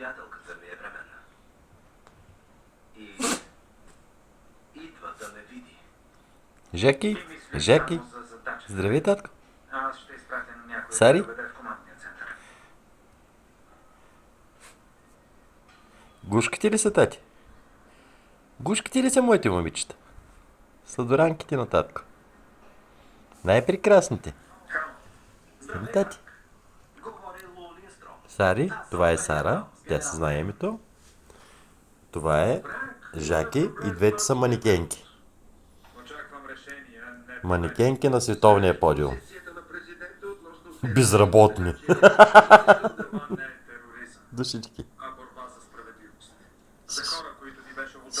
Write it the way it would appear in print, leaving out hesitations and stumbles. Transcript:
Приятелката ми е бременна. И идва да ме види. Жеки, И мисли Жеки, само за задачата. здрави, татко. Аз ще изпратя някой да Сари? ме доведе в командния център. Гушките ли са, тати? Гушките ли са моите момичета? Сладоранките на татко. Най-прекрасните. Ами, тати. Говори Лули Стром. Сари, това е Сара, тя се знае името. Това е Жаки и двете са манекенки. Очаквам решение, не... Манекенки на световния подиум. Позицията на президента относно... Безработни. Това не е тероризъм, Душички. а борба за справедливост. За хора, които ни беше удобно